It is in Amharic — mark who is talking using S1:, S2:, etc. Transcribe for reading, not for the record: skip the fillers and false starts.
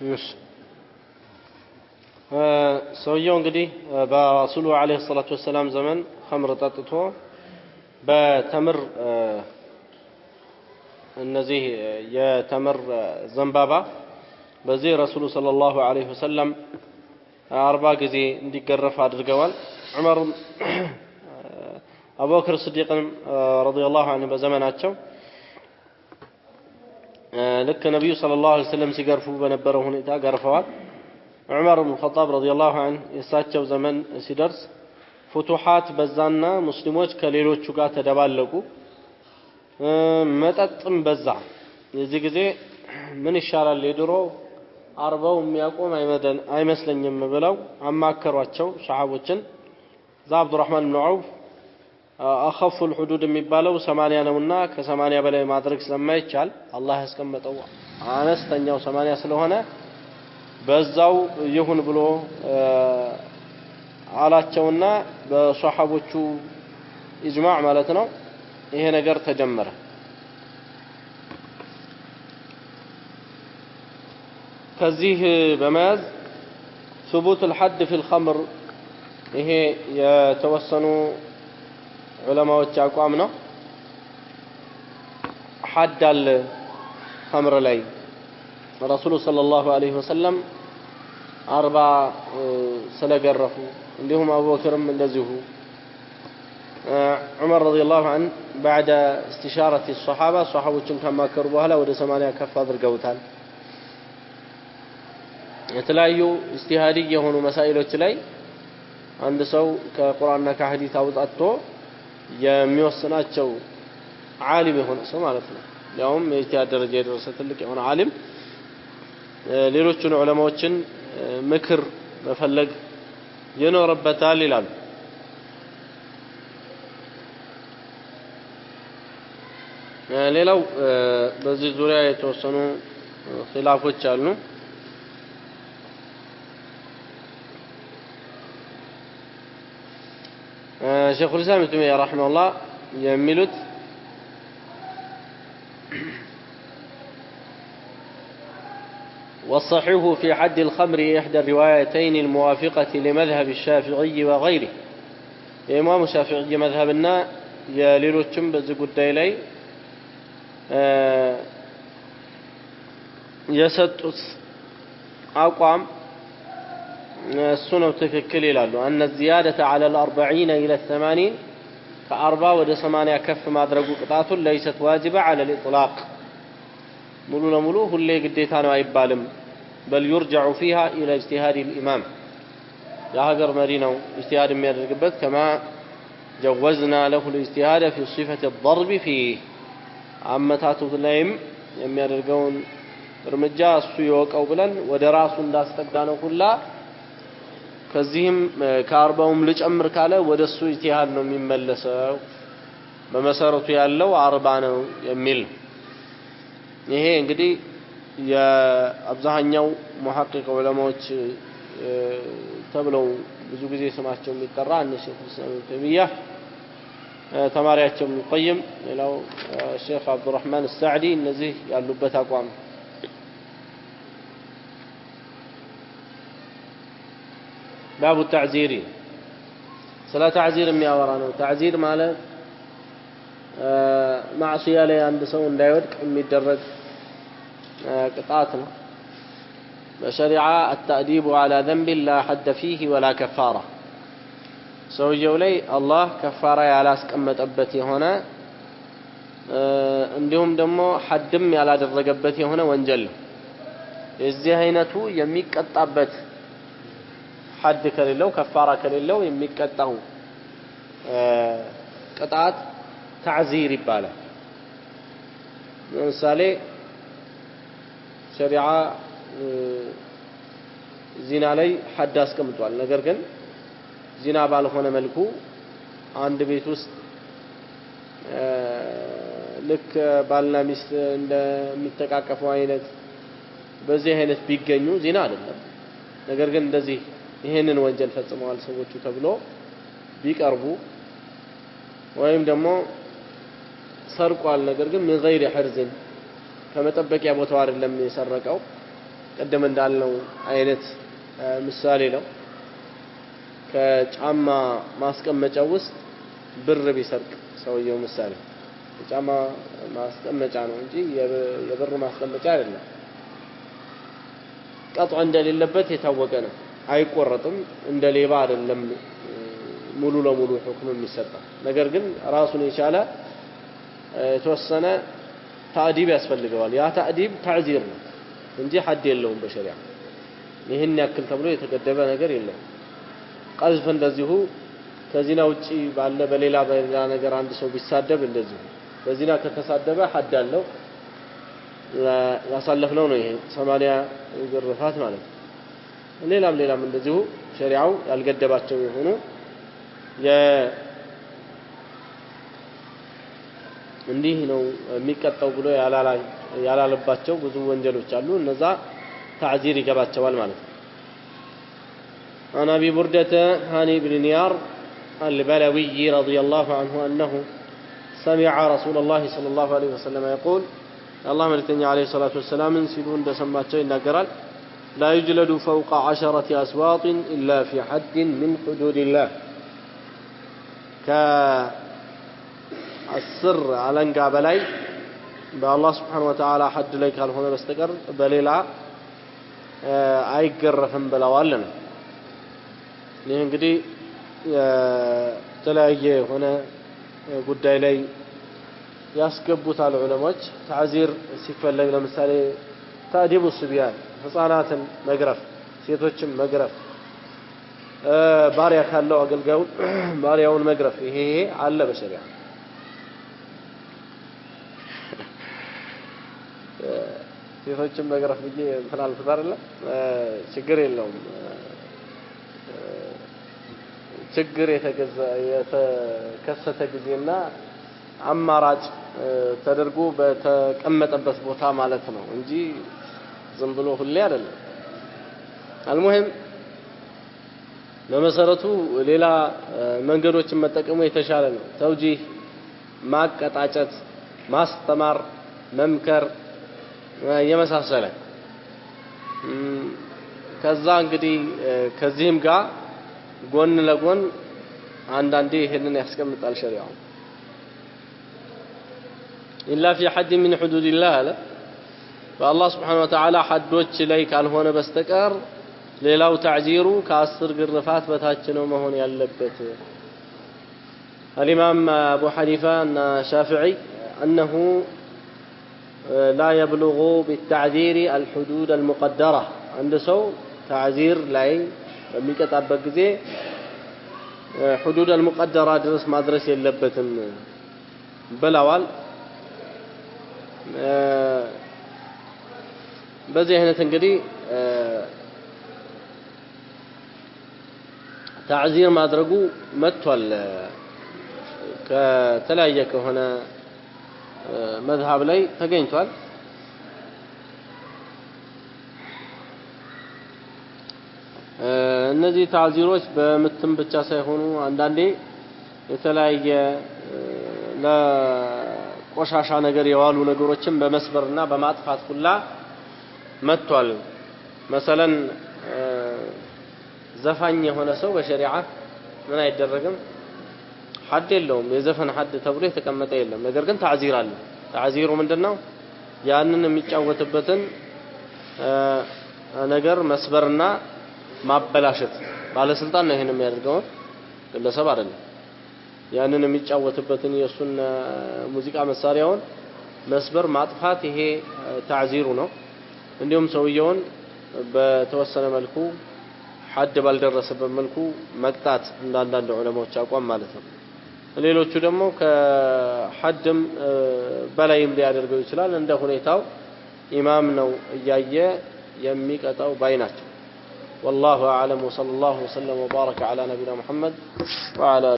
S1: مش ሰውየው እንግዲህ በረሱሉ አለይሂ ሰላቱ ወሰለም ዘመን ኸምር ጠጥቶ በተምር እነዚህ የተምር ዘንባባ በዚህ ረሱሉ ሰለላሁ ዐለይሂ ወሰለም 40 ጊዜ እንዲገረፍ አድርገዋል። ዑመር አቡበክር ሲዲቅም ረዲየላሁ ዐንሁ በዘመናቸው ልክ ነብዩ ሰለላሁ ዐለይሂ ወሰለም ሲገርፉ በነበረው ሁኔታ ገርፈዋል። ዑመር ኢብኑ ኸጣብ ረዲየላሁ ዐንሁ የሳቸው ዘመን ሲደርስ ፍቱሃት በዛና ሙስሊሞች ከሌሎቹ ጋር ተደባለቁ፣ መጠጥም በዛ። የዚህ ጊዜ ምን ይሻላል የድሮ 40 የሚያቆም አይመስለኝም ብለው አማከሯቸው ሱሐቦችን። ዛ አብዱራህማን ኢብኑ ዐውፍ አኸፉ الحدود የሚባለው 80 ነውና ከ80 በላይ ማድረግ ስለማይቻል አላህ ያስቀመጠው አነስተኛው 80 ስለሆነ በዛው ይሁን ብሎ አላቸውና በሱሐቦቹ ኢጅማዕ ማለት ነው ይሄ ነገር ተጀመረ። ከዚህ በመያዝ ثبوت الحد في الخمر ይሄ የተወሰኑ ዑለማዎች አቋም ነው። ሐድ አለ ኸምር ላይ ረሱሉ ሰለላሁ ዐለይሂ ወሰለም 40 ስለገረፉ እንዲሁም አቡበክርም እንደዚሁ ዑመር ረዲየላሁ ዐንሁ بعد استشارة الصحابة ሷሐቦችን ከማከሩ በኋላ ወደ 80 ከፍ አድርገውታል። የተለያዩ ኢስቲሃዲ የሆኑ መሳኢሎች ላይ አንድ ሰው ከቁርአንና ከሐዲስ አውጣቶ የሚወስናቸው ዓሊም የሆነ ሰው ማለት ነው። ያውም የኢስቲሃድ ደረጃ የደረሰ ትልቅ የሆነ ዓሊም ሌሎችን ዑለማዎችን ምክር መፈለግ ይኖርበታል ይላሉ። ሌላው በዚህ ዙሪያ የተወሰኑ ኺላፎች አሉ። ሸይኹል ኢስላም ኢብኑ ተይሚያ ረሂመሁላህ የሚሉት والصحيح في حد الخمر إحدى الروايتين الموافقة لمذهب الشافعي وغيره. الإمام الشافعي مذهبنا يليلوچم بዚህ ጉዳይ ላይ የሰጡት አቋም السنة تككل ይላሉ። أن الزيادة على 40 إلى 80 ከ40 ወደ 80 ከፍ ማድረጉ ቅጣቱ ليست واجبة على الإطلاق ሙሉ ለሙሉ ሁሌ ግዴታ ነው አይባልም። بل يرجع فيها إلى اجتهاد الإمام የሀገር መሪ ነው اجتهاد የሚያደርግበት كما جوزنا له الاجتهاد في صفة الضرب فيه አመታቱ ላይም የሚያደርገውን እርምጃ እሱ ይወቀው ብለን ወደ ራሱ እንዳስጠጋነው ሁላ ከዚህም ከ40ም ልጨምር ካለ ወደሱ ኢጅቲሃድ ነው የሚመለሰው። በመሰረቱ ያለው 40 ነው የሚል ይሄ እንግዲህ የአብዛኛው ሙሐቂቅ ዑለማዎች ተብለው ብዙ ጊዜ ስማቸው የሚጠራ እነ ሸይኹል ኢስላም ኢብኑ ተይሚያ ተማሪያቸው ኢብኑ ቀይም ሌላው ሼክ አብዱራህማን አልሳዕዲ እነዚህ ያሉበት አቋም باب التعزير ስለ تعزير የሚያወራ ነው። تعزير ማለት ማዕሲያ ላይ አንድ ሰው እንዳይወድቅ የሚደረግ ቅጣት ነው። በሸሪዓ التأديب على ذنب لا حد فيه ولا كفارة ሰውየው ላይ አላህ ከፋራ ያላስቀመጠበት የሆነ እንዲሁም ደግሞ ሐድም ያላደረገበት የሆነ ወንጀል ነው። የዚህ አይነቱ የሚቀጣበት ሐድ ከሌለው ከፋራ ከሌለው የሚቀጣው ቅጣት تعزير ይባላል። ለምሳሌ ሸሪዓ ዚና ላይ ሐድ አስቀምጧል። ነገር ግን ዚና ባልሆነ መልኩ አንድ ቤት ውስጥ ልክ ባልና ሚስት እንደሚተቃቀፉ አይነት በዚህ አይነት ቢገኙ ዚና አይደለም። ነገር ግን እንደዚህ ይሄንን ወንጀል ፈጽመዋል ሰዎቹ ተብሎ ቢቀርቡ ወይም ደግሞ ሰርቋል ነገር ግን من غير حرز ከመጠበቂያ ቦታው አይደለም የሰረቀው ቀደም እንዳልነው አይነት ምሳሌ ነው ከጫማ ማስቀመጫው ውስጥ ብር ቢሰርቅ ሰውየው ምሳሌ ጫማ ማስቀመጫ ነው እንጂ የብር ማስቀመጫ አይደለም ቀጥዖ እንደሌለበት የታወቀ ነው አይቆረጥም እንደ ሌባ አይደለም ሙሉ ለሙሉ ሁክም የሚሰጠው ነገር ግን ራሱን የቻለ የተወሰነ ታዲብ ያስፈልገዋል ያ ታዲብ ተዕዚር ነው እንጂ ሐድ የለውም በሸሪዓ ይሄን ያክል ተብሎ የተገደበ ነገር የለም ቀዝፍ እንደዚሁ ከዚና ውጪ ባለ በሌላ ነገር አንድ ሰው ቢሳደብ እንደዚሁ በዚና ከተሳደበ ሐድ አለው ያሳለፍነው ነው ይሄ 80 ግርፋት ማለት ነው ሌላም እንደዚሁ ሸሪዓው ያልገደባቸው የሆኑ እንዲህ ነው የሚቀጣው ብሎ ያላለባቸው ብዙ ወንጀሎች አሉ እነዛ تعذير ይገባቸዋል ማለት ነው عن أبي بردة هاني بن نيار البلوي رضي الله عنه أنه سمع رسول الله صلى الله عليه وسلم يقول الله ملتني عليه الصلاة والسلام سيدون دسماتشو ينقرال لا يجلد فوق 10 أسواط إلا في حد من حدود الله كالسر على انقابلي بالله سبحانه وتعالى حد لك هنا بستقر بليلا አይገረፍም ብለዋልና ይሄ እንግዲህ ተለያየ ሆነ ጉዳይ ላይ ያስገቡታል ዑለሞች تعذير ሲፈለግ ለምሳሌ ታዲቡ ሱቢያን ህፃናትን መግረፍ ሴቶችን መግረፍ ባሪያ ካለው አገልጋዩ ባሪያውን መግረፍ ይሄ አለ በሸሪዓ ሴቶችን መግረፍ ብዬ እንተናል ተባረለ ችግር የለውም ችግር የተከሰተ ጊዜና አማራጭ ተደርጎ በተቀመጠበት ቦታ ማለት ነው እንጂ ዝም ብሎ ሁሌ አይደለም المهم በመሰረቱ ሌላ መንገዶችን መጠቀሙ የተሻለ ነው ተውጂህ ማቀጣጨት ማስተማር መምከር የመሳሰለ ከዛ እንግዲህ ከዚህም ጋር ጎን ለጎን አንዳንዴ ይሄንን ያስቀምጣል ሸሪዓው ኢላ في حد من حدود الله አለ በአላህ Subhanahu Wa Ta'ala ሐዶች ላይ ካልሆነ በስተቀር ሌላው تعذيሩ ከ10 ግርፋት በታች ነው መሆን ያለበት الامام ابو حنيفه الشافعي انه لا يبلغ بالتعذير الحدود المقدرة عند سو تعذير لاي بميقطابበት ጊዜ حدود المقدرة ድረስ ማድረስ የለበትም ብለዋል በዚህ አይነት እንግዲህ تعذير ማድረጉ መጥቷል ከተለያየ ከሆነ መዝሐብ ላይ ተገኝቷል እነዚህ تعذيሮች በምትም ብቻ ሳይሆኑ አንዳንዴ የተለያየ ለቆሻሻ ነገር የዋሉ ነገሮችን በመስበርና በማጥፋት ሁላ መጥቷል مثلا ዘፋኝ የሆነ ሰው በሸሪዓ ምን አይደረግም ሐድ የለውም የዘፈን ሐድ ተብሎ የተቀመጠ የለም ነገር ግን تعذير አለ تعذيሩ ምንድነው ያንን የሚጫወትበትን ነገር መስበርና ማበላሸት ባለስልጣን ነው ይሄን የሚያደርገው ግለሰብ አይደለም ያንን የሚጫወትበትን የሱን ሙዚቃ መሳሪያውን መስበር ማጥፋት ይሄ تعذيሩ ነው እንዲሁም ሰውየውን በተወሰነ መልኩ ሐድ ባልደረሰበት መልኩ መቅጣት እንዳንዳንድ ዑለማዎች አቋም ማለት ነው ሌሎቹ ደግሞ ከሐድም በላይም ሊያደርገው ይችላል እንደ ሁኔታው ኢማም ነው እያየ የሚቀጣው ባይናቸው والله اعلم وصلى الله وسلم وبارك على نبينا محمد وعلى